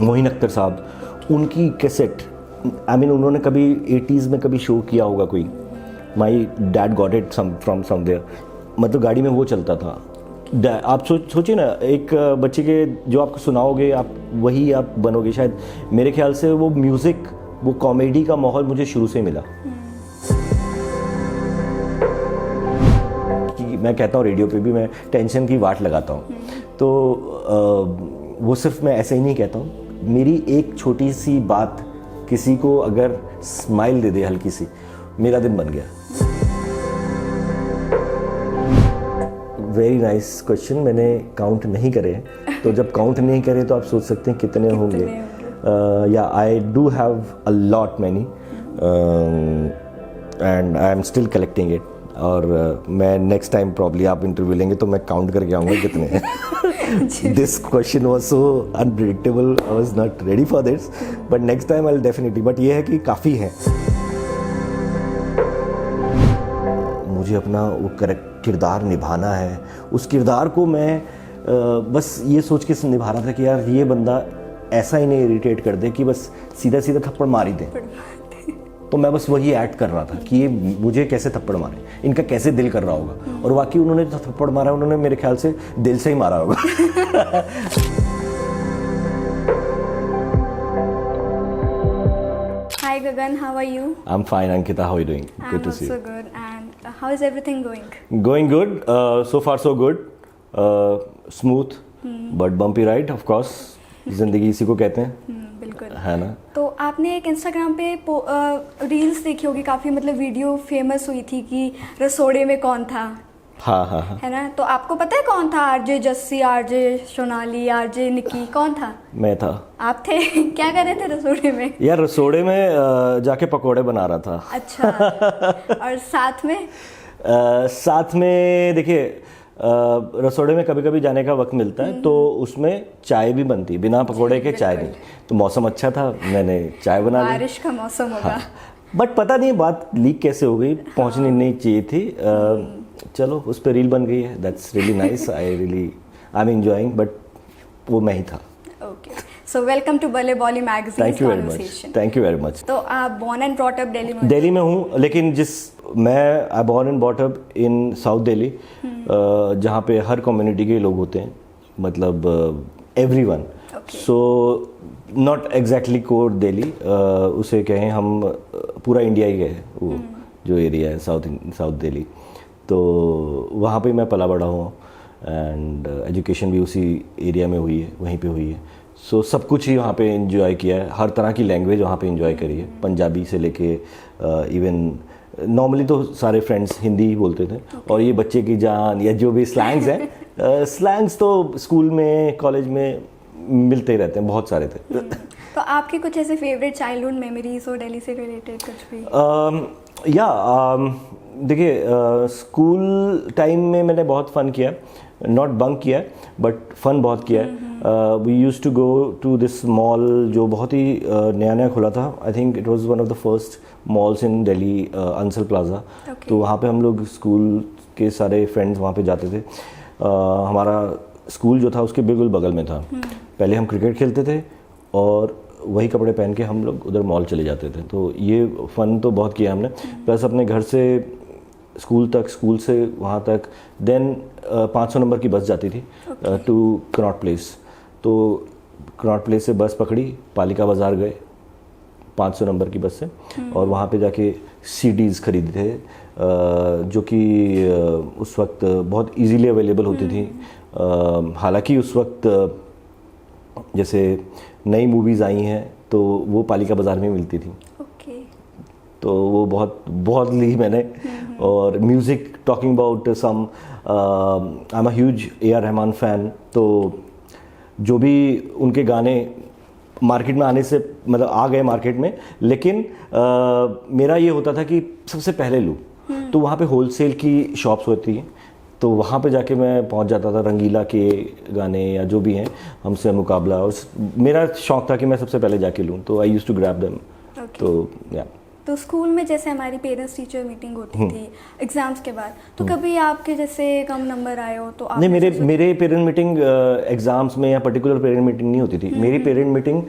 मोहिन अख्तर साहब, उनकी cassette, I mean उन्होंने कभी 80s में कभी शो किया होगा कोई, my dad got it from somewhere, मतलब गाड़ी में वो चलता था। आप सोचिए ना, एक बच्चे के जो आपको सुनाओगे आप वही आप बनोगे शायद। मेरे ख्याल से वो म्यूज़िक, वो कॉमेडी का माहौल मुझे शुरू से मिला। कि मैं कहता हूँ रेडियो पे भी मैं टेंशन की वाट लगाता हूँ, तो वो सिर्फ मैं ऐसे ही नहीं कहता हूँ। मेरी एक छोटी सी बात किसी को अगर स्माइल दे दे हल्की सी, मेरा दिन बन गया। Very nice question. मैंने काउंट नहीं करे हैं, तो जब काउंट नहीं करे तो आप सोच सकते हैं कितने होंगे। या I do have a lot many and I am still collecting it. और मैं नेक्स्ट टाइम प्रॉब्ली आप इंटरव्यू लेंगे तो मैं काउंट करके आऊँगा कितने हैं। This question was so unpredictable, I was not ready for this, but next time I will definitely. But ये है कि काफ़ी है। मुझे अपना वो करेक्ट किरदार निभाना है। उस किरदार को मैं बस ये सोच के निभा रहा था कि यार ये बंदा ऐसा ही नहीं इरिटेट कर दे कि बस सीधा सीधा थप्पड़ मार ही दे। तो मैं बस वही ऐड कर रहा था कि ये मुझे कैसे थप्पड़ मारे, इनका कैसे दिल कर रहा होगा। और वाकई उन्होंने जो थप्पड़ मारा उन्होंने मेरे ख्याल से दिल से ही मारा होगा। Hi Gagan, how are you? I'm fine, Ankita. How are you doing? I'm also good. And how is everything going? Going good. So far so good. Smooth, but bumpy ride, of course. जिंदगी इसी को कहते हैं। बिल्कुल है ना। तो आपने एक इंस्टाग्राम पे रील्स देखी होगी, काफ़ी मतलब वीडियो फेमस हुई थी कि रसोड़े में कौन था। हाँ हाँ हाँ। है ना, तो आपको पता है कौन था? RJ Jassi, RJ Sonali, RJ Nikki, कौन था? मैं था। आप थे? क्या कर रहे थे रसोड़े में? यार रसोड़े में जाके पकोड़े बना रहा था। अच्छा। और साथ में साथ में देखिए, रसोड़े में कभी कभी जाने का वक्त मिलता है तो उसमें चाय भी बनती है, बिना पकोड़े के चाय नहीं। तो मौसम अच्छा था, मैंने चाय बना ली। बारिश का मौसम होगा। हाँ। बट पता नहीं बात लीक कैसे हो गई, पहुंचनी नहीं चाहिए थी। चलो उस पर रील बन गई है। That's really nice. I am enjoying, but वो मैं ही था। Okay, so welcome to Balle Bolly magazine. Thank you very much. Thank you very much. तो आप born and brought up Delhi में? दिल्ली में हूँ, लेकिन मैं I born and brought up in south Delhi, जहाँ पे हर कम्युनिटी के लोग होते हैं, मतलब everyone. So not exactly core Delhi, उसे कहें हम पूरा इंडिया ही है वो जो एरिया है साउथ दिल्ली। तो वहाँ पे मैं पला बड़ा हूँ एंड एजुकेशन भी उसी एरिया में हुई है, वहीं पे हुई है। सो सब कुछ ही वहाँ पे एंजॉय किया है, हर तरह की लैंग्वेज वहाँ पे एंजॉय करी है, पंजाबी से लेके इवन नॉर्मली तो सारे फ्रेंड्स हिंदी ही बोलते थे। और ये बच्चे की जान या जो भी स्लैंग्स हैं, स्लैंग्स तो स्कूल में कॉलेज में मिलते ही रहते हैं, बहुत सारे थे। तो आपकी कुछ ऐसे फेवरेट चाइल्डहुड मेमोरीज हो दिल्ली से रिलेटेड कुछ भी? देखिए, स्कूल टाइम में मैंने बहुत फ़न किया, नॉट बंक किया बट फ़न बहुत किया है। We use to go to this mall जो बहुत ही नया नया खुला था। I think it was one of the first malls in Delhi, Ansal plaza. तो वहाँ पे हम लोग स्कूल के सारे फ्रेंड्स वहाँ पे जाते थे। हमारा स्कूल जो था उसके बिल्कुल बगल में था। पहले हम क्रिकेट खेलते थे और वही कपड़े पहन के हम लोग उधर मॉल चले जाते थे। तो ये फ़न तो बहुत किया हमने। प्लस अपने घर से स्कूल तक, स्कूल से वहाँ तक, देन 500 नंबर की बस जाती थी टू कनॉट प्लेस। तो कनॉट प्लेस से बस पकड़ी, पालिका बाज़ार गए 500 नंबर की बस से, और वहाँ पे जाके सीडीज़ खरीदे थे, जो कि उस वक्त बहुत इजीली अवेलेबल होती थी। हालांकि उस वक्त जैसे नई मूवीज़ आई हैं तो वो पालिका बाज़ार में मिलती थी। तो वो बहुत ली मैंने। और music, talking about some, I am a huge AR Rahman fan. तो जो भी उनके गाने मार्केट में आने से, मतलब आ गए मार्केट में, लेकिन मेरा ये होता था कि सबसे पहले लूँ। तो वहाँ पे होलसेल की शॉप्स होती हैं, तो वहाँ पे जाके मैं पहुँच जाता था। रंगीला के गाने या जो भी हैं, हमसे मुकाबला, और मेरा शौक़ था कि मैं सबसे पहले जाके लूँ। तो आई यूज़ टू ग्रैब देम। तो या तो स्कूल में जैसे हमारी पेरेंट्स टीचर मीटिंग होती थी एग्जाम्स के बाद, तो कभी आपके जैसे कम नंबर आए हो तो नहीं, मेरे पेरेंट मीटिंग एग्जाम्स में या पर्टिकुलर पेरेंट मीटिंग नहीं होती थी। मेरी पेरेंट मीटिंग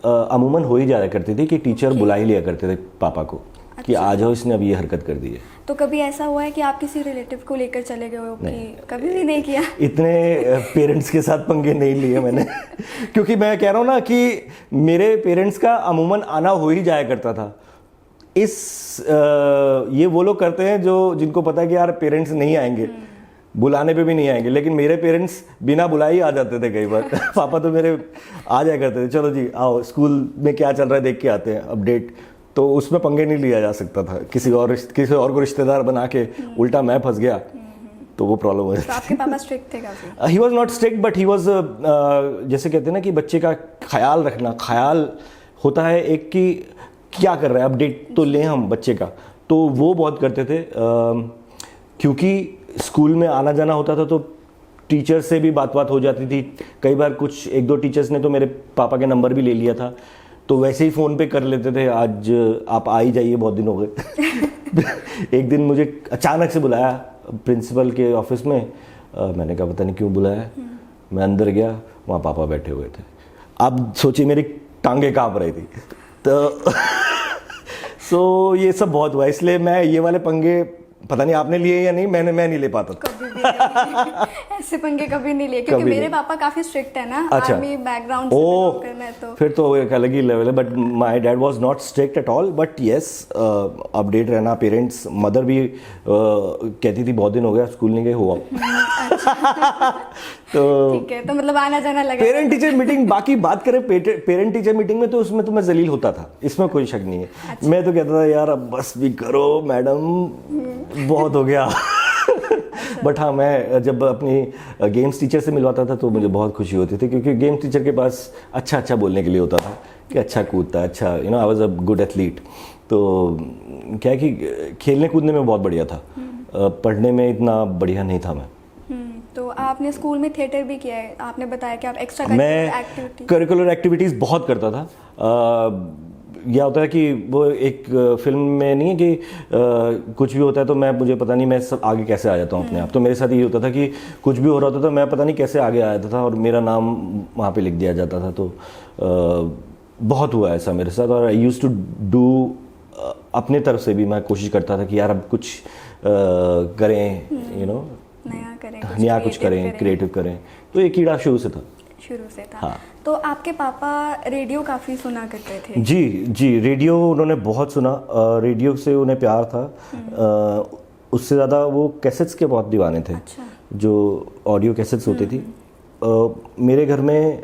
अमूमन हो ही जाया करती थी कि टीचर बुला ही लिया करते थे पापा को कि आ जाओ, इसने अब ये हरकत कर दी है। तो कभी ऐसा हुआ है कि आप किसी रिलेटिव को लेकर चले गए हो? कि कभी भी नहीं किया? इतने पेरेंट्स के साथ पंगे नहीं लिए मैंने क्योंकि मैं कह रहा हूँ ना कि मेरे पेरेंट्स का अमूमन आना हो ही जाया करता था। ये वो लोग करते हैं जो जिनको पता है कि यार पेरेंट्स नहीं आएंगे, बुलाने पे भी नहीं आएंगे, लेकिन मेरे पेरेंट्स बिना बुलाए ही आ जाते थे कई बार पापा तो मेरे आ जाया करते थे, चलो जी आओ स्कूल में क्या चल रहा है देख के आते हैं अपडेट। तो उसमें पंगे नहीं लिया जा सकता था। किसी और को रिश्तेदार बना के उल्टा मैं फंस गया तो वो प्रॉब्लम हो जाती। तो आपके पापा स्ट्रिक्ट थे काफी? He was not strict but he was, जैसे कहते हैं ना कि बच्चे का ख्याल रखना, ख्याल होता है एक कि क्या कर रहा है, अपडेट तो लें हम बच्चे का, तो वो बहुत करते थे। क्योंकि स्कूल में आना जाना होता था तो टीचर से भी बात हो जाती थी। कई बार कुछ एक दो टीचर्स ने तो मेरे पापा के नंबर भी ले लिया था, तो वैसे ही फ़ोन पे कर लेते थे, आज आप आ ही जाइए, बहुत दिन हो गए एक दिन मुझे अचानक से बुलाया प्रिंसिपल के ऑफिस में। मैंने कहा पता नहीं क्यों बुलाया है। मैं अंदर गया, वहाँ पापा बैठे हुए थे। अब सोचिए मेरी टांगे काँप रही थी तो सो ये सब बहुत हुआ, इसलिए मैं ये वाले पंगे पता नहीं आपने लिए या नहीं, मैं नहीं ले पाता कभी भी नहीं। ऐसे पंगे कभी नहीं लिए क्योंकि मेरे पापा काफी स्ट्रिक्ट है ना, आर्मी बैकग्राउंड से बिलोंग करना है तो फिर तो एक अलग ही लेवल है। But my dad was not strict at all, but yes update रहना। पेरेंट्स, मदर भी कहती थी बहुत दिन हो गया स्कूल नहीं गए, हो तो ठीक है, तो मतलब आना जाना लगा। पेरेंट टीचर मीटिंग, बाकी बात करें पेरेंट टीचर मीटिंग में तो उसमें तो मैं जलील होता था, इसमें कोई शक नहीं है। मैं तो कहता था यार अब बस भी करो मैडम, बहुत हो गया बट हाँ, मैं जब अपनी गेम्स टीचर से मिलवाता था तो मुझे बहुत खुशी होती थी, क्योंकि गेम्स टीचर के पास अच्छा बोलने के लिए होता था कि अच्छा कूदता है, अच्छा I was a good athlete. तो क्या है कि खेलने कूदने में बहुत बढ़िया था, पढ़ने में इतना बढ़िया नहीं था मैं। तो आपने स्कूल में थिएटर भी किया है, आपने बताया कि आप एक्स्ट्रा करिकुलर एक्टिविटीज़ बहुत करता था। यह होता है कि वो एक फिल्म में नहीं है कि कुछ भी होता है तो मुझे पता नहीं मैं सब आगे कैसे आ जाता हूँ अपने आप। तो मेरे साथ ये होता था कि कुछ भी हो रहा होता था मैं पता नहीं कैसे आगे आ जाता था और मेरा नाम वहाँ पे लिख दिया जाता था। तो बहुत हुआ ऐसा मेरे साथ। और आई यूज़ टू डू, अपने तरफ से भी मैं कोशिश करता था कि यार अब कुछ करें, नया कुछ करें, क्रिएटिव करें। तो ये कीड़ा शुरू से था। हाँ। तो आपके पापा रेडियो काफ़ी सुना करते थे? जी, रेडियो उन्होंने बहुत सुना। रेडियो से उन्हें प्यार था। उससे ज़्यादा वो कैसेट्स के बहुत दीवाने थे। अच्छा। जो ऑडियो कैसेट्स होती थी मेरे घर में,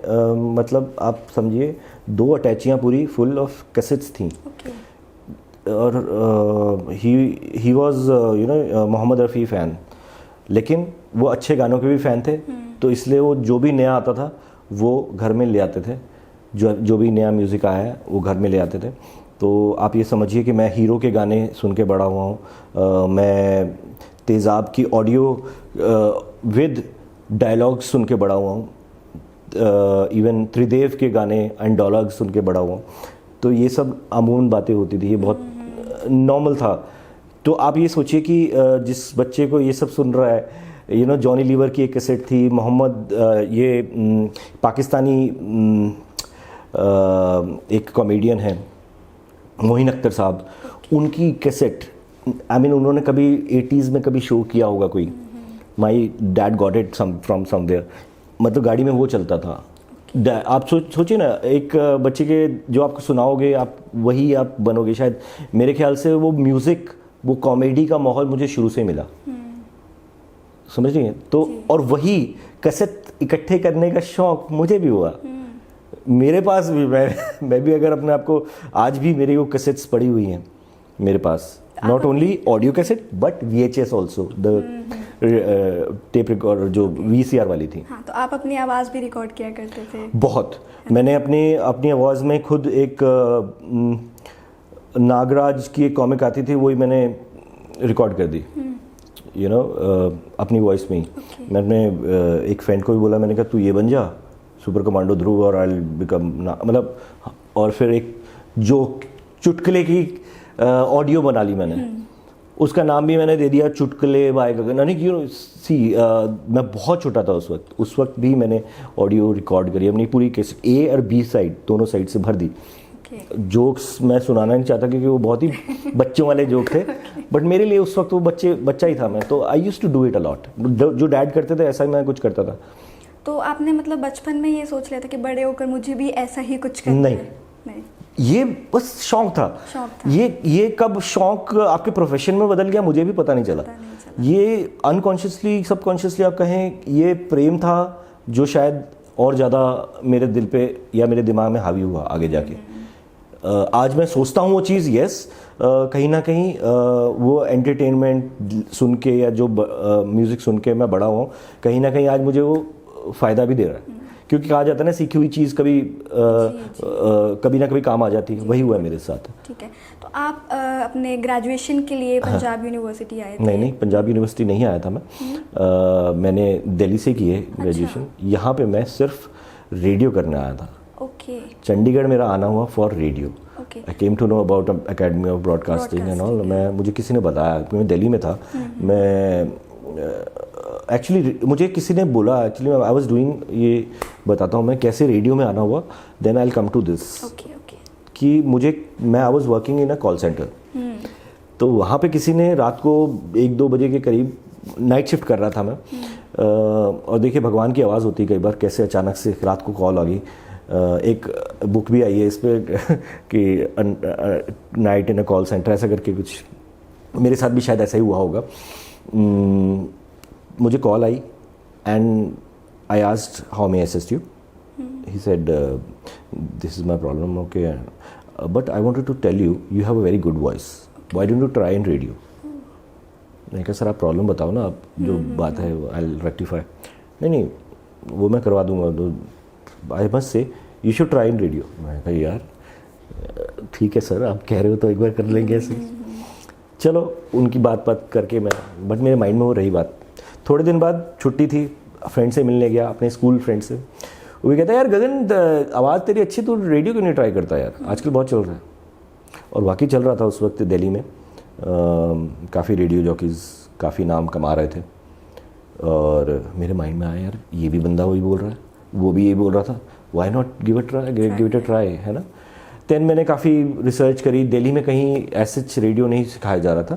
मतलब आप समझिए 2 अटैचियाँ पूरी फुल ऑफ कैसेट्स थी। और he was Mohammed Rafi fan, लेकिन वो अच्छे गानों के भी फ़ैन थे। तो इसलिए वो जो भी नया आता था वो घर में ले आते थे, जो भी नया म्यूज़िक आया है वो घर में ले आते थे। तो आप ये समझिए कि मैं हीरो के गाने सुन के बड़ा हुआ हूँ। मैं तेज़ाब की ऑडियो विद डायलॉग्स सुन के बड़ा हुआ हूँ। इवन त्रिदेव के गाने एंड डायलॉग्स सुन के बड़ा हुआ हूँ। तो ये सब अमूमन बातें होती थी, ये बहुत नॉर्मल था। तो आप ये सोचिए कि जिस बच्चे को ये सब सुन रहा है, जॉनी लीवर की एक कैसेट थी, मोहम्मद ये पाकिस्तानी एक कॉमेडियन है मोहिन अख्तर साहब, उनकी कैसेट, उन्होंने कभी 80s में कभी शो किया होगा कोई, my dad got it from somewhere, मतलब गाड़ी में वो चलता था। आप सोचिए ना, एक बच्चे के जो आपको सुनाओगे आप वही आप बनोगे शायद। मेरे ख्याल से वो म्यूज़िक, वो कॉमेडी का माहौल मुझे शुरू से मिला, समझ रही हैं? तो और वही कैसेट इकट्ठे करने का शौक मुझे भी हुआ। मेरे पास भी, मैं भी अगर अपने आप को, आज भी मेरी वो कैसेट्स पड़ी हुई हैं मेरे पास, not only audio cassette but VHS also, the tape recorder जो VCR वाली थी। हाँ, तो आप अपनी आवाज़ भी रिकॉर्ड किया करते थे? बहुत। मैंने अपनी आवाज़ में खुद एक नागराज की एक कॉमिक आती थी, वही मैंने रिकॉर्ड कर दी, अपनी वॉइस में ही। मैंने एक फ्रेंड को भी बोला, मैंने कहा तू ये बन जा सुपर कमांडो ध्रुव और आई विल बिकम, मतलब। और फिर एक जो चुटकुले की ऑडियो बना ली मैंने, उसका नाम भी मैंने दे दिया चुटकुले बाय गगन। यानी कि मैं बहुत छोटा था उस वक्त भी मैंने ऑडियो रिकॉर्ड करी, अपनी पूरी कैसेट ए और बी साइड दोनों साइड से भर दी। जोक्स मैं सुनाना नहीं चाहता क्योंकि वो बहुत ही बच्चों वाले जोक थे, बट मेरे लिए उस वक्त वो बच्चा ही था मैं, तो I used to do it a lot. जो डैड करते थे ऐसा ही मैं कुछ करता था। तो आपने मतलब बचपन में ये सोच लिया था कि बड़े होकर मुझे भी ऐसा ही कुछ करना है? नहीं, ये बस शौक था। ये कब शौक आपके प्रोफेशन में बदल गया मुझे भी पता नहीं चला। ये अनकॉन्शियसली सबकॉन्शियसली आप कहें, ये प्रेम था जो शायद और ज़्यादा मेरे दिल पे या मेरे दिमाग में हावी हुआ आगे जाके। आज मैं सोचता हूँ वो चीज़, यस, कहीं ना कहीं वो एंटरटेनमेंट सुन के या जो म्यूज़िक सुन के मैं बड़ा हुआ हूँ, कहीं ना कहीं आज मुझे वो फ़ायदा भी दे रहा है, क्योंकि कहा जाता है ना सीखी हुई चीज़ कभी कभी ना कभी काम आ जाती है, वही हुआ है मेरे साथ। ठीक है, तो आप अपने ग्रेजुएशन के लिए पंजाब यूनिवर्सिटी आए थे? नहीं, पंजाब यूनिवर्सिटी नहीं आया था मैं। मैंने दिल्ली से की है ग्रेजुएशन। यहाँ पे मैं सिर्फ रेडियो करने आया था। ओके। चंडीगढ़ मेरा आना हुआ for radio. I came to know about academy of broadcasting and all. मुझे किसी ने बताया, क्योंकि मैं दिल्ली में था। मैं एक्चुअली मुझे किसी ने बोला, एक्चुअली आई वाज डूइंग, ये बताता हूँ मैं कैसे रेडियो में आना हुआ, then I will come to this. कि मैं I was working in a call centre, तो वहाँ पे किसी ने रात को 1-2 बजे के करीब नाइट शिफ्ट कर रहा था मैं, और देखिए भगवान की आवाज़ होती है कई बार, कैसे अचानक से रात को कॉल आ गई। एक बुक भी आई है इस पर कि night in a call centre, ऐसा करके कुछ। मेरे साथ भी शायद ऐसा ही हुआ होगा। मुझे कॉल आई and I asked how may I assist you. He said this is my problem, okay, but I wanted to tell you you have a very good voice, why don't you try in radio. मैंने कहा sir आप problem बताओ ना, आप जो बात है I will rectify. नहीं वो मैं करवा दूंगा, तो I must say you should try in radio. मैंने कहा यार ठीक है सर, आप कह रहे हो तो एक बार कर लेंगे ऐसे। चलो उनकी बात करके मैं, बट मेरे माइंड में वो रही बात। थोड़े दिन बाद छुट्टी थी, फ्रेंड से मिलने गया, अपने स्कूल फ्रेंड से। वो भी कहता है यार गगन आवाज़ तेरी अच्छी, तो रेडियो क्यों नहीं ट्राई करता यार, आजकल बहुत चल रहा है। और वाकई चल रहा था उस वक्त दिल्ली में। काफ़ी रेडियो जॉकीज़ काफ़ी नाम कमा रहे थे, और मेरे माइंड में आया यार ये भी बंदा वही बोल रहा है, वो भी यही बोल रहा था, why not give it a try, है ना। देन मैंने काफ़ी रिसर्च करी, दिल्ली में कहीं ऐसे रेडियो नहीं सिखाया जा रहा था।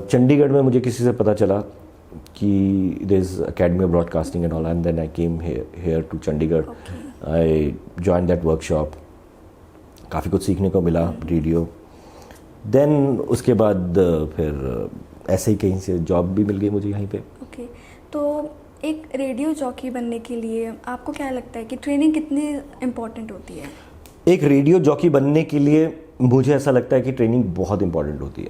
चंडीगढ़ में मुझे किसी से पता चला कि there is academy of broadcasting and all, and then I came here to Chandigarh. I join that workshop, काफ़ी कुछ सीखने को मिला रेडियो। देन उसके बाद फिर ऐसे ही कहीं से जॉब भी मिल गई मुझे यहीं पे। ओके, तो एक रेडियो जॉकी बनने के लिए आपको क्या लगता है कि ट्रेनिंग कितनी इम्पोर्टेंट होती है? एक रेडियो जॉकी बनने के लिए मुझे ऐसा लगता है कि ट्रेनिंग बहुत इंपॉर्टेंट होती है।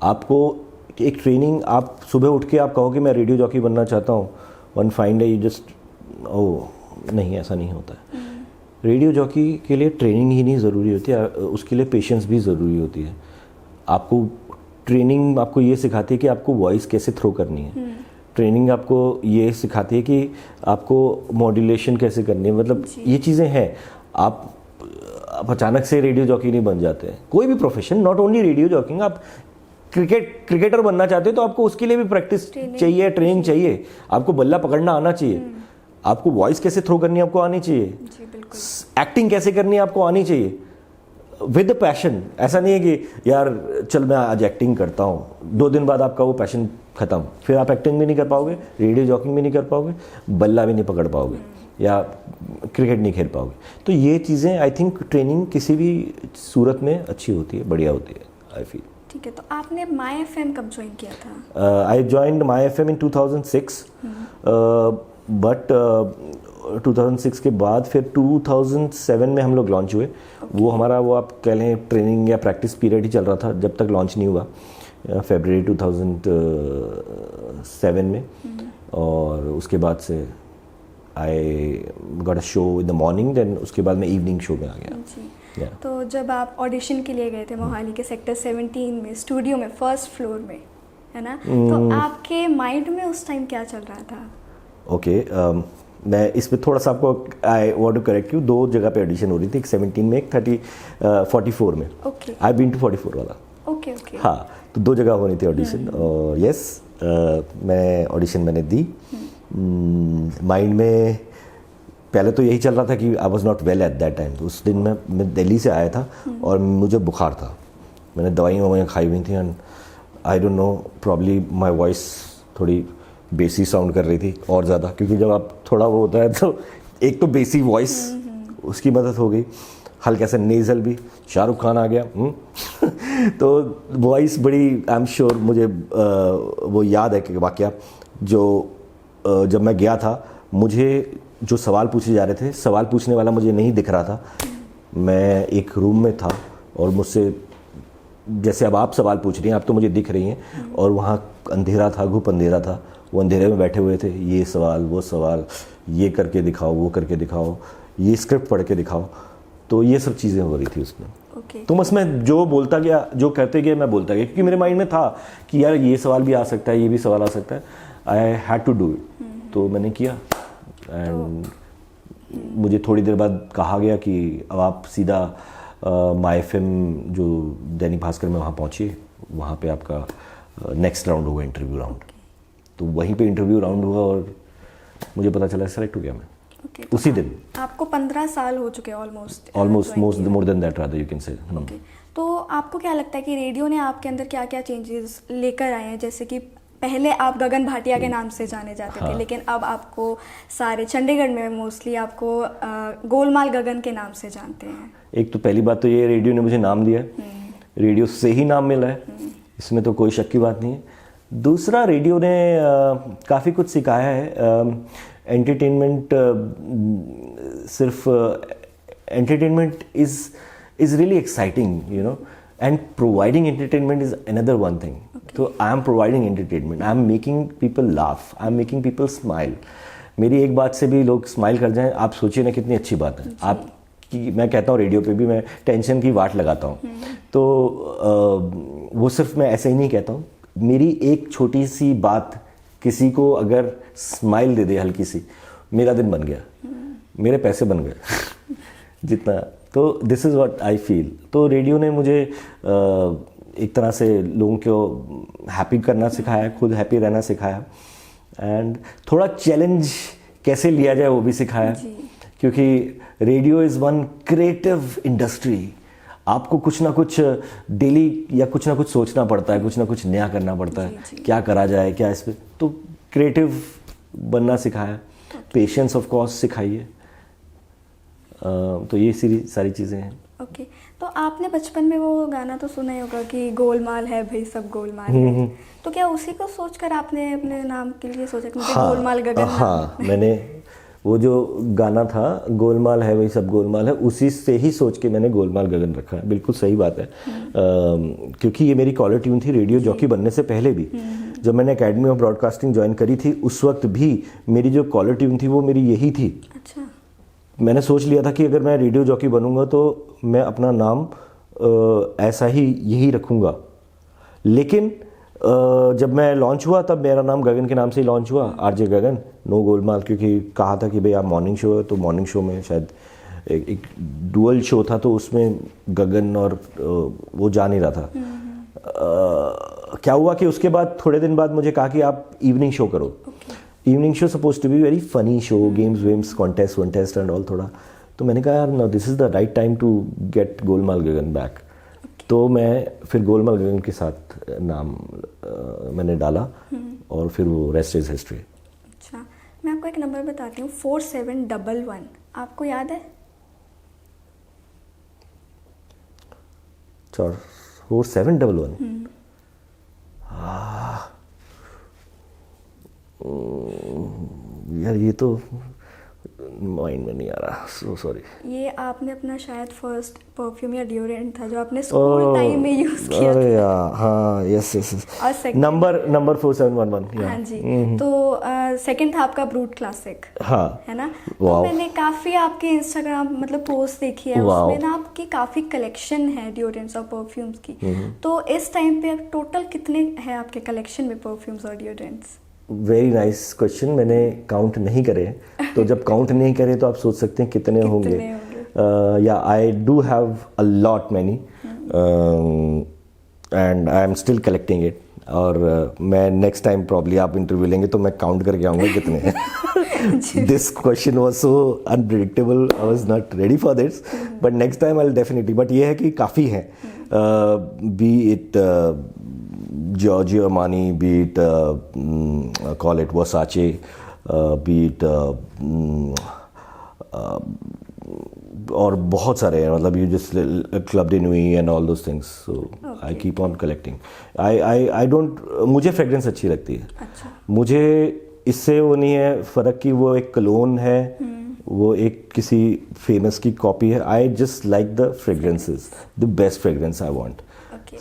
आपको एक ट्रेनिंग, आप सुबह उठ के आप कहो कि मैं रेडियो जॉकी बनना चाहता हूँ, one fine day you just नहीं, ऐसा नहीं होता है। रेडियो जॉकी के लिए ट्रेनिंग ही नहीं ज़रूरी होती है, उसके लिए पेशेंस भी ज़रूरी होती है। आपको ट्रेनिंग आपको ये सिखाती है कि आपको वॉइस कैसे थ्रो करनी है। ट्रेनिंग आपको ये सिखाती है कि आपको मॉड्यूलेशन कैसे करनी है, मतलब ये चीज़ें हैं। आप अचानक से रेडियो जॉकी नहीं बन जाते हैं। कोई भी profession, not only radio jocking, आप क्रिकेटर बनना चाहते हो तो आपको उसके लिए भी प्रैक्टिस चाहिए, ट्रेनिंग चाहिए। आपको बल्ला पकड़ना आना चाहिए, आपको वॉइस कैसे थ्रो करनी है आपको आनी चाहिए, एक्टिंग कैसे करनी है आपको आनी चाहिए, विद पैशन। ऐसा नहीं है कि यार चल मैं आज एक्टिंग करता हूँ, 2 दिन बाद आपका वो पैशन खत्म, फिर आप एक्टिंग भी नहीं कर पाओगे, रेडियो जॉकिंग भी नहीं कर पाओगे, बल्ला भी नहीं पकड़ पाओगे, या क्रिकेट नहीं खेल पाओगे। तो ये चीज़ें आई थिंक ट्रेनिंग किसी भी सूरत में अच्छी होती है, बढ़िया होती है, आई फील। ठीक है, तो आपने माई FM कब ज्वाइन किया था? आई joined my FM in 2006, but 2006 के बाद फिर 2007 में हम लोग लॉन्च हुए। वो हमारा वो आप कह लें ट्रेनिंग या प्रैक्टिस पीरियड ही चल रहा था जब तक लॉन्च नहीं हुआ, फरवरी 2007 में। और उसके बाद से I got a show in the morning, then उसके बाद मैं इवनिंग शो में आ गया। तो जब आप ऑडिशन के लिए गए थे मोहाली के सेक्टर 17 में, स्टूडियो में, फर्स्ट फ्लोर में, है ना, तो आपके माइंड में उस टाइम क्या चल रहा था? ओके, मैं इसमें थोड़ा सा आपको I want to correct you, 2 जगह पे ऑडिशन हो रही थी, एक 17 में, एक 44 में। ओके आई बीन टू 44 वाला। Okay okay. हाँ, तो 2 जगह होनी थी ऑडिशन, और यस मैं ऑडिशन मैंने दी। माइंड में पहले तो यही चल रहा था कि I was not well at that time. तो उस दिन मैं दिल्ली से आया था और मुझे बुखार था, मैंने दवाइयाँ खाई हुई थी, and I don't know, probably my voice थोड़ी बेसी साउंड कर रही थी और ज़्यादा, क्योंकि जब आप थोड़ा वो होता है तो एक तो बेसी वॉइस, उसकी मदद हो गई, हल्का सा नेज़ल भी, शाहरुख खान आ गया। तो वॉइस बड़ी, आई एम श्योर मुझे वो याद है कि वाकया जो जब मैं गया था, मुझे जो सवाल पूछे जा रहे थे, सवाल पूछने वाला मुझे नहीं दिख रहा था। मैं एक रूम में था और मुझसे, जैसे अब आप सवाल पूछ रही हैं, आप तो मुझे दिख रही हैं, और वहाँ अंधेरा था, घुप अंधेरा था, वो अंधेरे में बैठे हुए थे, ये सवाल वो सवाल, ये करके दिखाओ, वो करके दिखाओ, ये स्क्रिप्ट पढ़ के दिखाओ। तो ये सब चीज़ें हो रही थी उसमें। तो बस मैं जो बोलता गया, जो कहते गए मैं बोलता गया, क्योंकि मेरे माइंड में था कि यार ये सवाल भी आ सकता है, ये भी सवाल आ सकता है, I had to do it. तो मैंने किया, एंड मुझे थोड़ी देर बाद कहा गया कि अब आप सीधा माई एफएम जो दैनिक भास्कर में वहाँ पहुँचिए, वहाँ पे आपका नेक्स्ट राउंड होगा, इंटरव्यू राउंड। तो वहीं पे इंटरव्यू राउंड हुआ और मुझे पता चला सेलेक्ट हो गया मैं। उसी दिन। आपको 15 साल हो चुके हैं almost more than that rather you can say. तो आपको क्या लगता है कि रेडियो ने आपके अंदर क्या क्या चेंजेस लेकर आए हैं? जैसे कि पहले आप गगन भाटिया के नाम से जाने जाते थे, लेकिन अब आपको सारे चंडीगढ़ में मोस्टली आपको गोलमाल गगन के नाम से जानते हैं। एक तो पहली बात तो ये, रेडियो ने मुझे नाम दिया है, रेडियो से ही नाम मिला है, इसमें तो कोई शक की बात नहीं है। दूसरा, रेडियो ने काफ़ी कुछ सिखाया है। एंटरटेनमेंट, सिर्फ entertainment is really exciting, you know, and providing entertainment is another one thing. तो I am providing entertainment, I am making people laugh, I am making people smile. मेरी एक बात से भी लोग स्माइल कर जाएं, आप सोचिए ना कितनी अच्छी बात है। आप कि मैं कहता हूँ रेडियो पे भी मैं टेंशन की वाट लगाता हूँ, तो वो सिर्फ मैं ऐसे ही नहीं कहता हूँ। मेरी एक छोटी सी बात किसी को अगर स्माइल दे दे हल्की सी, मेरा दिन बन गया, मेरे पैसे बन गए जितना। तो this is what I feel. तो रेडियो ने मुझे एक तरह से लोगों को हैप्पी करना सिखाया, खुद हैप्पी रहना सिखाया, एंड थोड़ा चैलेंज कैसे लिया जाए वो भी सिखाया, क्योंकि radio is one creative industry. आपको कुछ ना कुछ डेली या कुछ ना कुछ सोचना पड़ता है, कुछ ना कुछ नया करना पड़ता है, क्या करा जाए, क्या इस पर। तो क्रिएटिव बनना सिखाया, पेशेंस ऑफ कोर्स सिखाई है। तो ये सारी चीज़ें हैं। ओके। तो आपने बचपन में वो गाना तो सुना ही होगा कि गोलमाल है भाई सब गोलमाल है, तो क्या उसी को सोचकर आपने अपने नाम के लिए सोचा कि मुझे गोलमाल गगन? हाँ, मैंने वो जो गाना था गोलमाल है वही सब गोलमाल है, उसी से ही सोच के मैंने गोलमाल गगन रखा है। बिल्कुल सही बात है। क्योंकि ये मेरी कॉलर ट्यून थी रेडियो जॉकी बनने से पहले भी। जब मैंने एकेडमी ऑफ ब्रॉडकास्टिंग ज्वाइन करी थी, उस वक्त भी मेरी जो कॉलर ट्यून थी वो मेरी यही थी। अच्छा। मैंने सोच लिया था कि अगर मैं रेडियो जॉकी बनूंगा तो मैं अपना नाम ऐसा ही यही रखूंगा। लेकिन जब मैं लॉन्च हुआ तब मेरा नाम गगन के नाम से ही लॉन्च हुआ, आरजे गगन, नो गोलमाल, क्योंकि कहा था कि भाई आप मॉर्निंग शो है, तो मॉर्निंग शो में शायद एक डुअल शो था, तो उसमें गगन और वो जा नहीं रहा था। क्या हुआ कि उसके बाद थोड़े दिन बाद मुझे कहा कि आप इवनिंग शो करो। Evening show suppose to be very funny show, games वेम्स, कॉन्टेस्ट एंड ऑल थोड़ा। तो मैंने कहा यार no, this is the right time to get Golmaal Gagan back. तो मैं फिर गोलमाल गगन के साथ नाम मैंने डाला, और फिर वो रेस्ट इज हिस्ट्री। अच्छा, मैं आपको एक नंबर बताती हूँ, 4711, आपको याद है? 4711 यार ये तो माइंड में नहीं आ रहा, सो सॉरी। ये आपने अपना शायद फर्स्ट परफ्यूम या डिओड्रेंट था जो आपने स्कूल टाइम में यूज किया था। अरे यार, हाँ, यस। नंबर 4711। हाँ जी। तो सेकंड था आपका ब्रूट क्लासिक, हाँ, है ना? तो मैंने काफी आपके इंस्टाग्राम मतलब पोस्ट देखी है, उसमें ना आपकी काफी कलेक्शन है डिओड्रेंट्स और परफ्यूम्स की। तो इस टाइम पे टोटल कितने हैं आपके कलेक्शन में परफ्यूम्स और डिओड्रेंट्स? Very nice question. मैंने काउंट नहीं करे हैं, तो जब काउंट नहीं करे तो आप सोच सकते हैं कितने होंगे। या I do have a lot many and I am still collecting it. और मैं नेक्स्ट टाइम प्रॉब्ली आप इंटरव्यू लेंगे तो मैं काउंट करके आऊँगा कितने हैं। This question was so unpredictable, I was not ready for this, but next time I will definitely. But ये है कि काफ़ी हैं, B it Giorgio Armani, be it call it Versace, be it और बहुत सारे हैं, मतलब you just Club de Nuit and all those things. So I keep on collecting. I don't, मुझे फ्रेगरेंस अच्छी लगती है। अच्छा। मुझे इससे वो नहीं है फ़र्क कि वो एक कलोन है, वो एक किसी फेमस की कॉपी है। I just like the fragrances, the best fragrance I want.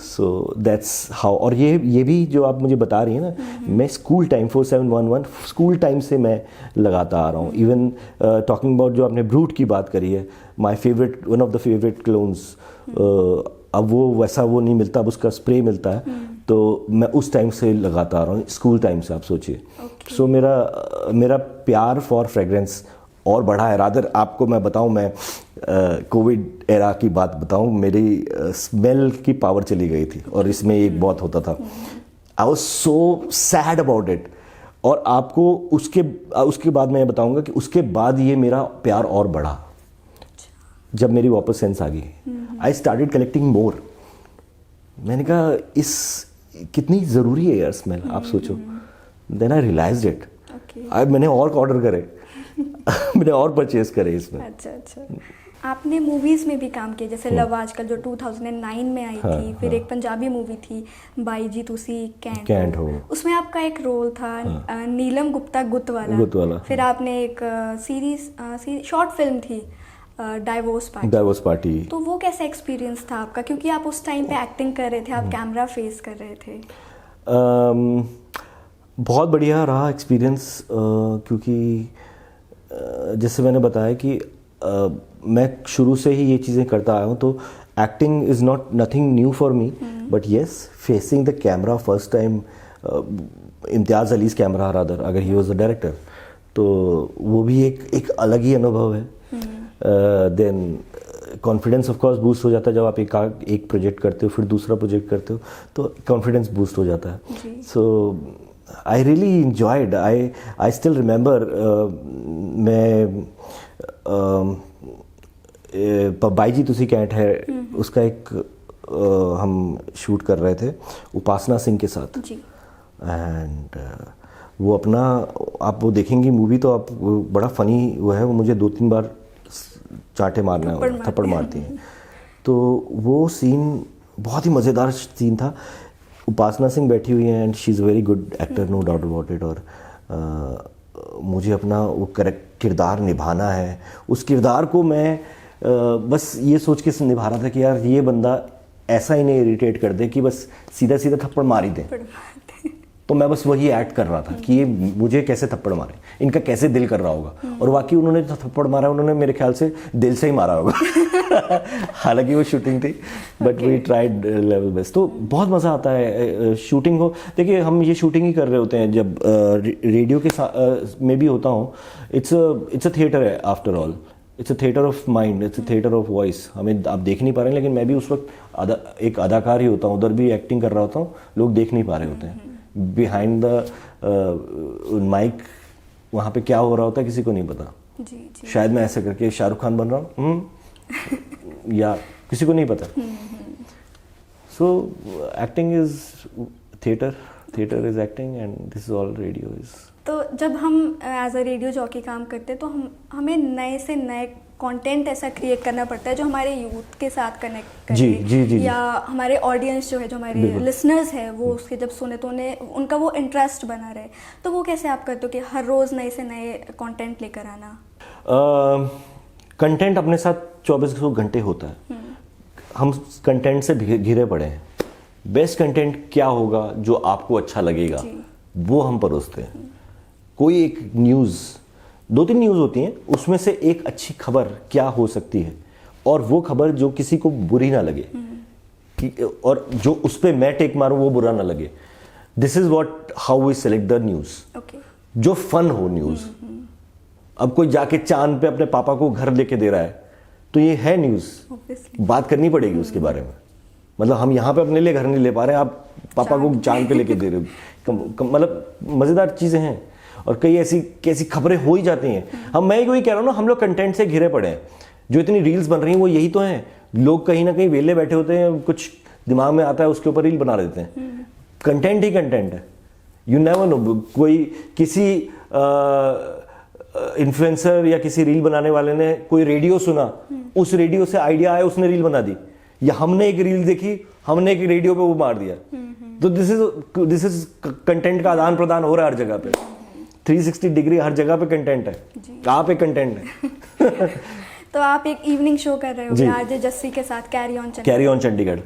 So that's how. और ये भी जो आप मुझे बता रही हैं ना, मैं स्कूल टाइम 4711 स्कूल टाइम से मैं लगाता आ रहा हूँ। इवन टॉकिंग अबाउट जो आपने ब्रूट की बात करी है, my favourite, one of the favourite clones, अब वो वैसा वो नहीं मिलता, अब उसका स्प्रे मिलता है, तो मैं उस टाइम से लगाता आ रहा हूँ, स्कूल टाइम से, आप सोचिए। सो मेरा प्यार फॉर फ्रेगरेंस और बढ़ा है। रादर आपको मैं बताऊं, मैं कोविड एरा की बात बताऊं, मेरी स्मेल की पावर चली गई थी और इसमें एक बहुत होता था। I was so sad about it. और आपको उसके बाद मैं बताऊंगा कि उसके बाद ये मेरा प्यार और बढ़ा जब मेरी वापस सेंस आ गई। आई स्टार्टेड कलेक्टिंग मोर। मैंने कहा इस कितनी ज़रूरी है यार स्मेल, आप सोचो। Then I realised it. मैंने और ऑर्डर करे मैंने और परचेज करे इसमें। अच्छा। आपने मूवीज में भी काम किया, जैसे लव आजकल जो 2009 में आई थी, फिर एक पंजाबी मूवी थी बाई जी तुसी कैंट हो, उसमें आपका एक रोल था नीलम गुप्ता गुत वाला। फिर आपने एक सीरीज शॉर्ट फिल्म थी डाइवोर्स पार्टी। तो वो कैसा एक्सपीरियंस था आपका, क्योंकि आप उस टाइम पे एक्टिंग कर रहे थे, आप कैमरा फेस कर रहे थे? बहुत बढ़िया रहा एक्सपीरियंस, क्योंकि जैसे मैंने बताया कि मैं शुरू से ही ये चीज़ें करता आया हूँ, तो acting is not nothing new for me, but yes facing the camera first time, Imtiaz Ali's camera rather, अगर ही वॉज द डायरेक्टर, तो वो भी एक अलग ही अनुभव है। Then confidence of course boost हो जाता है जब आप एक प्रोजेक्ट करते हो, फिर दूसरा प्रोजेक्ट करते हो, तो कॉन्फिडेंस बूस्ट हो जाता है। सो I really enjoyed. I still remember मैं बाई जी तुसी कैंट है, उसका एक हम शूट कर रहे थे उपासना सिंह के साथ। एंड वो अपना, आप वो देखेंगी मूवी तो आप, बड़ा फ़नी वो है, वो मुझे 2-3 बार चांटे मारना है, थप्पड़ मारती हैं। तो वो सीन बहुत ही मज़ेदार सीन था। उपासना सिंह बैठी हुई हैं and she is very good actor, no doubt about it. और मुझे अपना वो किरदार निभाना है। उस किरदार को मैं बस ये सोच के निभा रहा था कि यार ये बंदा ऐसा ही नहीं इरिटेट कर दे कि बस सीधा सीधा थप्पड़ मार ही दे। तो मैं बस वही एक्ट कर रहा था कि ये मुझे कैसे थप्पड़ मारे, इनका कैसे दिल कर रहा होगा। और वाकई उन्होंने जो थप्पड़ मारा उन्होंने मेरे ख्याल से दिल से ही मारा होगा। हालांकि वो शूटिंग थी, but we tried level best. तो बहुत मज़ा आता है शूटिंग को। देखिए हम ये शूटिंग ही कर रहे होते हैं जब रेडियो के में भी होता हूँ। इट्स अ थिएटर है after all, it's a theatre of mind, it's a theatre of voice. हमें आप देख नहीं पा रहे हैं, लेकिन मैं भी उस वक्त एक अदाकार ही होता हूँ, उधर भी एक्टिंग कर रहा होता हूँ, लोग देख नहीं पा रहे होते हैं। बिहाइंड द माइक वहाँ पे क्या हो रहा होता है किसी को नहीं पता। जी। शायद मैं ऐसे करके शाहरुख खान बन रहा हूँ या किसी को नहीं पता। So acting is theatre is acting and this is all radio is. तो जब हम एज अ रेडियो जॉकी काम करते हैं तो हमें नए से नए कंटेंट ऐसा क्रिएट करना पड़ता है जो हमारे यूथ के साथ कनेक्ट करे। जी। या हमारे ऑडियंस जो है, जो हमारे लिसनर्स है, वो उसके जब सुने तो उनका वो इंटरेस्ट बना रहे। तो वो कैसे आप करते हो कि हर रोज़ नए से नए कंटेंट लेकर आना? कंटेंट अपने साथ 24 घंटे होता है। हम कंटेंट से घिरे पड़े हैं। बेस्ट कंटेंट क्या होगा जो आपको अच्छा लगेगा वो हम परोसते हैं। कोई एक न्यूज़, 2-3 न्यूज़ होती हैं, उसमें से एक अच्छी खबर क्या हो सकती है, और वो खबर जो किसी को बुरी ना लगे, और जो उस पर मैं टेक मारूं वो बुरा ना लगे। This is what how we select the news, okay. जो फन हो न्यूज़। अब कोई जाके चांद पे अपने पापा को घर लेके दे रहा है तो ये है न्यूज़, ऑब्वियसली। बात करनी पड़ेगी उसके बारे में। मतलब हम यहाँ पे अपने लिए घर नहीं ले पा रहे हैं, आप पापा को चांद पे लेके दे रहे हो, मतलब मज़ेदार चीज़ें हैं। और कई ऐसी खबरें हो ही जाती हैं। मैं वही कह रहा हूँ ना, हम लोग कंटेंट से घिरे पड़े हैं। जो इतनी रील्स बन रही हैं वो यही तो हैं। लोग कहीं ना कहीं वेले बैठे होते हैं, कुछ दिमाग में आता है उसके ऊपर रील बना देते हैं। कंटेंट ही कंटेंट है। यू नेवर नो, कोई किसी इन्फ्लुएंसर या किसी रील बनाने वाले ने कोई रेडियो सुना, उस रेडियो से आइडिया आया, उसने रील बना दी। या हमने एक रील देखी, हमने एक रेडियो पे वो मार दिया। तो दिस इज कंटेंट का आदान प्रदान हो रहा है हर जगह पे। 360 डिग्री हर जगह पे कंटेंट है, आप एक कंटेंट है। तो आप एक इवनिंग शो कर रहे जी। हो आरजे जस्सी के साथ, कैरी ऑन चंडीगढ़।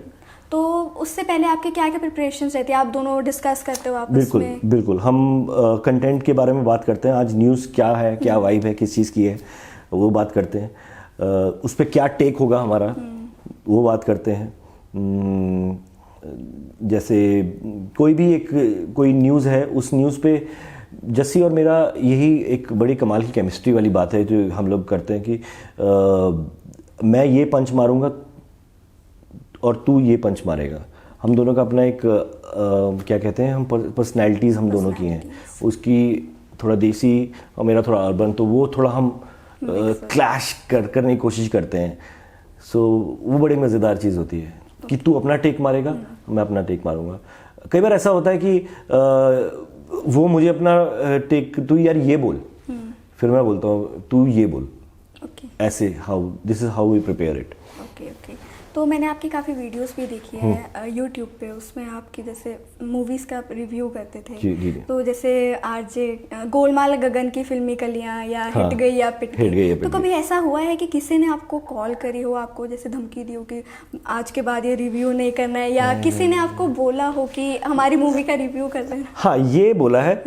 तो उससे पहले आपके क्या क्या प्रिपरेशंस रहती है? आप दोनों डिस्कस करते हो आपस बिल्कुल में? बिल्कुल, हम कंटेंट के बारे में बात करते हैं। आज न्यूज़ क्या है, क्या वाइब है, किस चीज़ की है, वो बात करते हैं। उस पर क्या टेक होगा हमारा, वो बात करते हैं। जैसे कोई न्यूज़ है, उस न्यूज़ पे जस्सी और मेरा यही एक बड़ी कमाल की केमिस्ट्री वाली बात है जो हम लोग करते हैं कि मैं ये पंच मारूंगा और तू ये पंच मारेगा। हम दोनों का अपना एक क्या कहते हैं, हम पर्सनैलिटीज़ हम दोनों की हैं। उसकी थोड़ा देसी और मेरा थोड़ा अर्बन, तो वो थोड़ा हम क्लैश करने की कोशिश करते हैं। सो वो बड़ी मज़ेदार चीज़ होती है कि तू अपना टेक मारेगा, मैं अपना टेक मारूंगा। कई बार ऐसा होता है कि वो मुझे अपना टेक, तू यार ये बोल, फिर मैं बोलता हूँ तू ये बोल। ओके ऐसे this is how we prepare it. Okay okay. तो मैंने आपकी काफ़ी वीडियोस भी देखी है यूट्यूब पे, उसमें आपकी जैसे मूवीज़ का रिव्यू करते थे। जी जी जी। तो जैसे आरजे गोलमाल गगन की फिल्मी कलियां या हाँ, हिट गई या पिट हिट गई या गई, पिट तो कभी ऐसा हुआ है कि किसी ने आपको कॉल करी हो, आपको जैसे धमकी दी हो कि आज के बाद ये रिव्यू नहीं करना है, या किसी ने आपको बोला हो कि हमारी मूवी का रिव्यू कर लेना? हाँ, ये बोला है।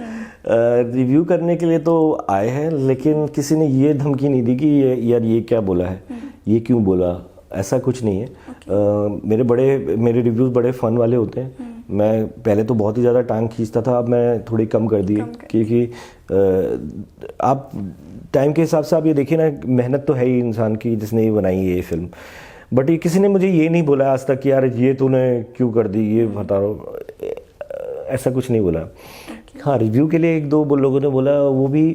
रिव्यू करने के लिए तो आए हैं, लेकिन किसी ने ये धमकी नहीं दी कि यार ये क्या बोला है, ये क्यों बोला, ऐसा कुछ नहीं है। मेरे रिव्यूज़ बड़े फ़न वाले होते हैं। मैं पहले तो बहुत ही ज़्यादा टांग खींचता था, अब मैं थोड़ी कम कर दी है, क्योंकि आप टाइम के हिसाब से आप ये देखिए ना, मेहनत तो है ही इंसान की जिसने ये बनाई है ये फिल्म। बट ये किसी ने मुझे ये नहीं बोला आज तक कि यार ये तूने क्यों कर दी, ये बता रहा, ऐसा कुछ नहीं बोला। हाँ, रिव्यू के लिए एक दो लोगों ने बोला, वो भी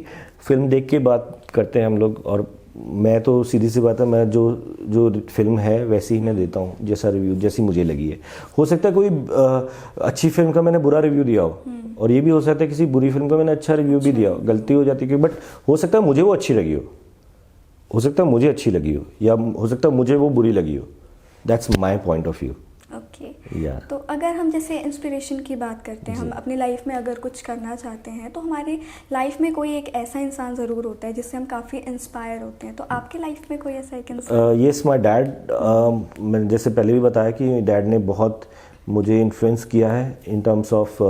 फिल्म देख के बात करते हैं हम लोग। और मैं तो सीधी सी बात है, मैं जो फिल्म है वैसी ही मैं देता हूँ, जैसा रिव्यू जैसी मुझे लगी है। हो सकता है कोई अच्छी फिल्म का मैंने बुरा रिव्यू दिया हो, और ये भी हो सकता है किसी बुरी फिल्म का मैंने अच्छा रिव्यू भी दिया हो, गलती हो जाती है। बट हो सकता है मुझे वो अच्छी लगी हो सकता है मुझे अच्छी लगी हो, या हो सकता है मुझे वो बुरी लगी हो। That's my point of view. Okay. या तो अगर हम जैसे इंस्पिरेशन की बात करते हैं, हम अपनी लाइफ में अगर कुछ करना चाहते हैं, तो हमारी लाइफ में कोई एक ऐसा इंसान ज़रूर होता है जिससे हम काफ़ी इंस्पायर होते हैं। तो आपकी लाइफ में कोई ऐसा एक इंसान? Yes, my dad. मैंने जैसे पहले भी बताया कि डैड ने बहुत मुझे इन्फ्लुएंस किया है in terms of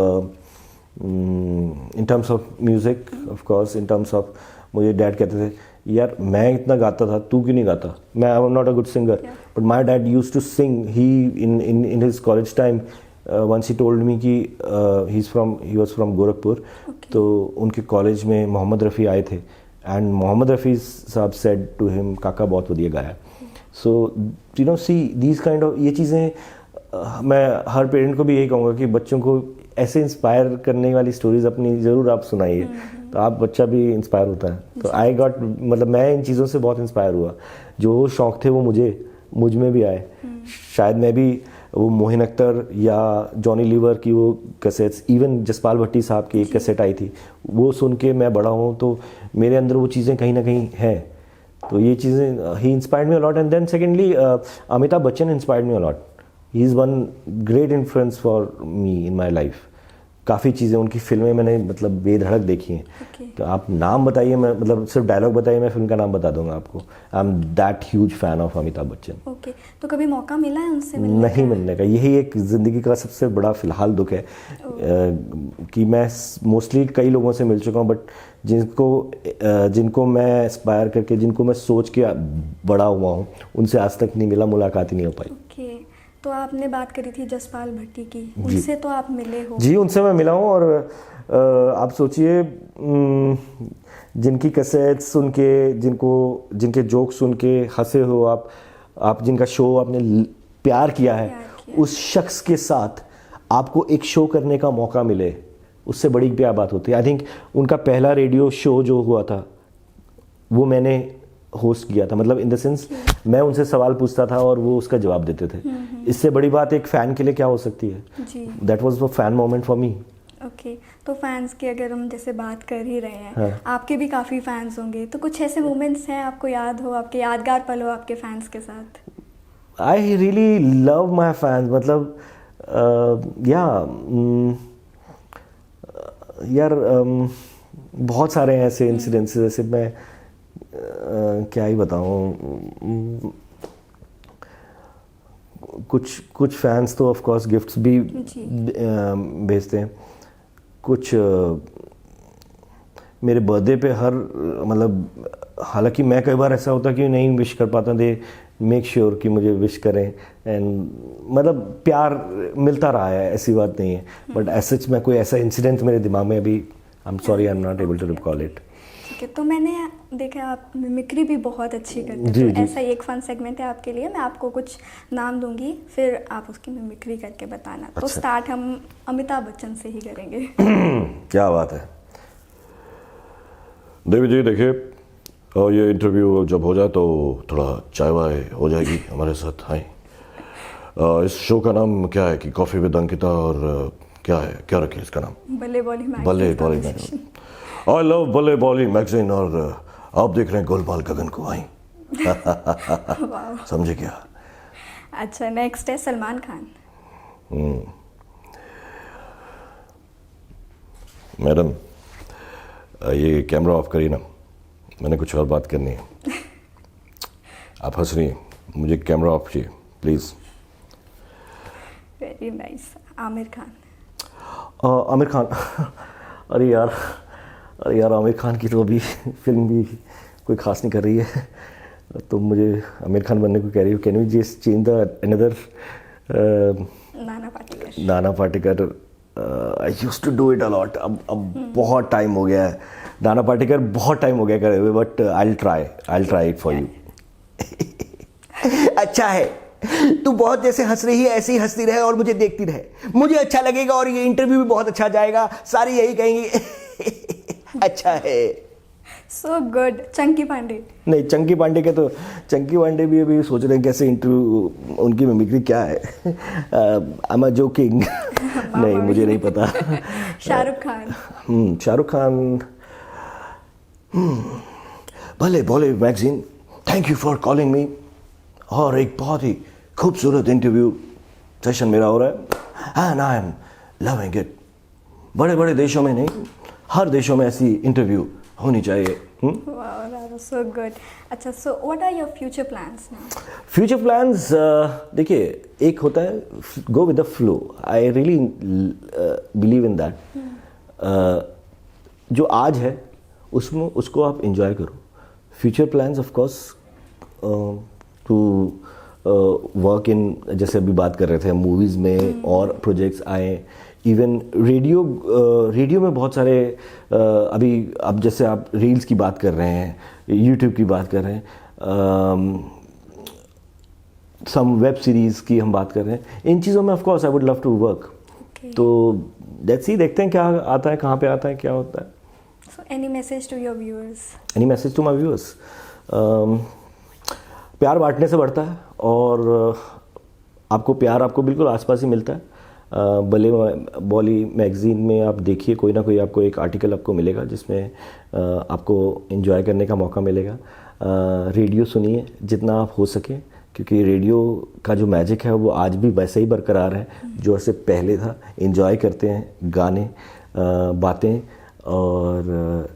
music, of course. In terms of, मुझे डैड कहते थे यार मैं इतना गाता था, तू क्यों नहीं गाता? मैं I am not a good singer, but my dad used to sing. He in his college time once he told me कि ही वाज फ्रॉम गोरखपुर। तो उनके कॉलेज में मोहम्मद रफ़ी आए थे, एंड मोहम्मद रफ़ी साहब सेड टू हिम, काका बहुत बढ़िया गाया। So you know, see these kind of ये चीज़ें, मैं हर पेरेंट को भी यही कहूँगा कि बच्चों को ऐसे इंस्पायर करने वाली स्टोरीज अपनी ज़रूर आप सुनाइए, तो आप बच्चा भी इंस्पायर होता है। तो आई गॉट, मतलब मैं इन चीज़ों से बहुत इंस्पायर हुआ। जो शौक़ थे वो मुझ में भी आए। शायद मैं भी वो मोहिन अख्तर या जॉनी लीवर की वो कैसेट्स, इवन जसपाल भट्टी साहब की एक कैसेट आई थी, वो सुन के मैं बड़ा हूँ, तो मेरे अंदर वो चीज़ें कहीं ना कहीं हैं। तो ये चीज़ें, he inspired me a lot. And then secondly, Amitabh Bachchan inspired me a lot. He is one great influence for me in my life. काफ़ी चीज़ें उनकी फिल्में मैंने मतलब बेधड़क देखी हैं। तो आप नाम बताइए, मैं मतलब सिर्फ डायलॉग बताइए, मैं फिल्म का नाम बता दूंगा आपको। I am that huge fan of Amitabh Bachchan. Okay. तो कभी मौका मिला है उनसे मिलने नहीं मिलने का, यही एक ज़िंदगी का सबसे बड़ा फ़िलहाल दुख है कि मैं मोस्टली कई लोगों से मिल चुका हूँ, बट जिनको मैं एस्पायर करके, जिनको मैं सोच के बड़ा हुआ हूँ, उनसे आज तक नहीं मिला, मुलाकात ही नहीं हो पाई। ओके। तो आपने बात करी थी जसपाल भट्टी की, उनसे तो आप मिले हो? जी, उनसे मैं मिला हूँ। और आप सोचिए, जिनकी कैसेट सुन के, जिनके जोक सुन के हंसे हो आप जिनका शो आपने प्यार किया है, उस शख्स के साथ आपको एक शो करने का मौका मिले, उससे बड़ी क्या बात होती है। आई थिंक उनका पहला रेडियो शो जो हुआ था वो मैंने होस्ट किया था, मतलब इन द सेंस मैं उनसे सवाल पूछता था और वो उसका जवाब देते थे। इससे बड़ी बात एक फ़ैन के लिए क्या हो सकती है। That was the fan moment for me. Okay, तो फैंस की अगर हम जैसे बात कर ही रहे हैं, हाँ। आपके भी काफ़ी फैंस होंगे, तो कुछ ऐसे मोमेंट्स हैं आपको याद हो, आपके यादगार पल हो आपके फैंस के साथ? I really love my fans, मतलब यार बहुत सारे हैं ऐसे इंसिडेंट्स, जैसे मैं क्या ही बताऊं। कुछ फैंस तो ऑफ कोर्स गिफ्ट्स भी भेजते हैं। कुछ मेरे बर्थडे पे मतलब हालांकि मैं कई बार ऐसा होता कि नहीं विश कर पाता, दे मेक श्योर कि मुझे विश करें, एंड मतलब प्यार मिलता रहा है, ऐसी बात नहीं है। बट एज सच मैं कोई ऐसा इंसिडेंट मेरे दिमाग में अभी, I am sorry, I am not able to recall it. ठीक है, तो मैंने देखा आप मिमिक्री भी बहुत अच्छी करते हैं, तो ऐसा ही एक फन सेगमेंट है आपके लिए। मैं आपको कुछ नाम दूंगी, फिर आप उसकी मिमिक्री करके बताना। अच्छा। तो स्टार्ट हम अमिताभ बच्चन से ही करेंगे। क्या बात है। देवी जी देखिए, ये इंटरव्यू जब हो जाए तो थोड़ा चाय वाय हो जाएगी हमारे साथ। हाय, इस शो का नाम क्या है कि कॉफ़ी विद अंकिता, और क्या है, क्या रखें इसका नाम? बल्ले बॉली मैगजीन। आई लव बल्ले बॉली मैगजीन, और आप देख रहे हैं गोलमाल गगन को। आई समझे क्या? अच्छा, नेक्स्ट है सलमान खान। मैडम ये कैमरा ऑफ करिए ना, मैंने कुछ और बात करनी है। आप हंस रही हैं, मुझे कैमरा ऑफ चाहिए please. Very nice. Aamir Khan. Aamir Khan अरे यार आमिर खान की तो अभी फिल्म भी कोई खास नहीं कर रही है, तो मुझे आमिर खान बनने को कह रही हो। Can you just change the another? Nana Patekar. I used to do it a lot. अब बहुत टाइम हो गया है, नाना पाटेकर बहुत टाइम हो गया करे हुए, but I try it for you. अच्छा है, तू बहुत जैसे हंस रही है ऐसे ही हंसती रहे और मुझे देखती रहे, मुझे अच्छा लगेगा और ये इंटरव्यू भी बहुत अच्छा जाएगा, सारे यही कहेंगे। अच्छा है। So good. चंकी पांडे। नहीं, चंकी पांडे भी अभी सोच रहे हैं कैसे इंटरव्यू, उनकी मिमिक्री क्या है। I am joking. नहीं, मुझे नहीं पता। शाहरुख खान। भले बोले magazine, thank you for calling me. और एक बहुत ही खूबसूरत इंटरव्यू सेशन मेरा हो रहा है, and I am loving it. बड़े बड़े देशों में नहीं, हर देशों में ऐसी इंटरव्यू होनी चाहिए। So good. अच्छा, so what are your future plans now? Future plans देखिए, एक होता है go with the flow. I really believe in that. जो आज है उसमें उसको आप एंजॉय करो। Future plans of course to work in, जैसे अभी बात कर रहे थे मूवीज़ में और प्रोजेक्ट्स आए, इवन रेडियो में बहुत सारे अभी, अब जैसे आप रील्स की बात कर रहे हैं, यूट्यूब की बात कर रहे हैं, सम वेब सीरीज़ की हम बात कर रहे हैं, इन चीज़ों में of course I would love to work. तो लेट्स सी, देखते हैं क्या आता है, कहाँ पे आता है, क्या होता है। So, any message to your viewers? Any message to my viewers? प्यार बांटने से बढ़ता है, और आपको प्यार आपको बिल्कुल आसपास ही मिलता है। बल्ले बॉली मैगज़ीन में आप देखिए, कोई ना कोई आपको एक आर्टिकल आपको मिलेगा जिसमें आपको एंजॉय करने का मौका मिलेगा। रेडियो सुनिए जितना आप हो सके, क्योंकि रेडियो का जो मैजिक है वो आज भी वैसे ही बरकरार है जो ऐसे पहले था। एंजॉय करते हैं गाने, बातें, और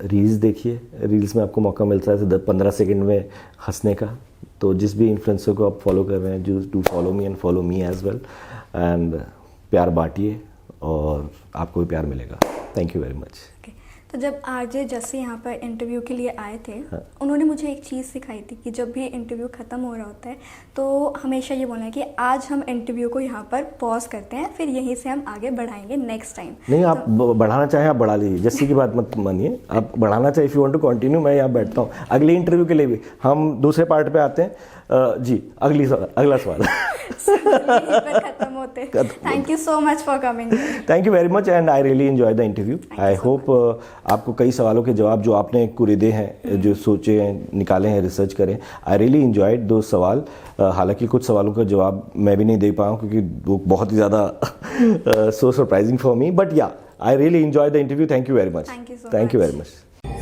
रील्स देखिए। रील्स में आपको मौका मिलता है 10-15 सेकंड में हंसने का। तो जिस भी इन्फ्लुएंसर को आप फॉलो कर रहे हैं, do follow me and follow me as well, and प्यार बांटिए और आपको भी प्यार मिलेगा। Thank you very much. तो जब आरजे जस्सी यहाँ पर इंटरव्यू के लिए आए थे, हाँ। उन्होंने मुझे एक चीज़ सिखाई थी कि जब भी इंटरव्यू ख़त्म हो रहा होता है तो हमेशा ये बोलना है कि आज हम इंटरव्यू को यहाँ पर पॉज करते हैं, फिर यहीं से हम आगे बढ़ाएंगे नेक्स्ट टाइम। नहीं, आप बढ़ाना चाहें आप बढ़ा लीजिए, जस्सी की बात मत मानिए, आप बढ़ाना चाहे if you want to continue, मैं यहाँ बैठता हूँ अगले इंटरव्यू के लिए भी। हम दूसरे पार्ट पे आते हैं। जी, अगला सवाल। खत्म होते। Thank you so much for coming. Thank you very much and I really enjoy the interview. I hope आपको कई सवालों के जवाब जो आपने कुरीदे हैं, जो सोचे हैं, निकाले हैं, रिसर्च करें, आई रियली एंजॉयड दो सवाल। हालांकि कुछ सवालों का जवाब मैं भी नहीं दे पाया हूँ क्योंकि वो बहुत ही ज़्यादा so surprising for me, but yeah I really enjoy the interview. Thank you very much. Thank you so thank you much. Very much.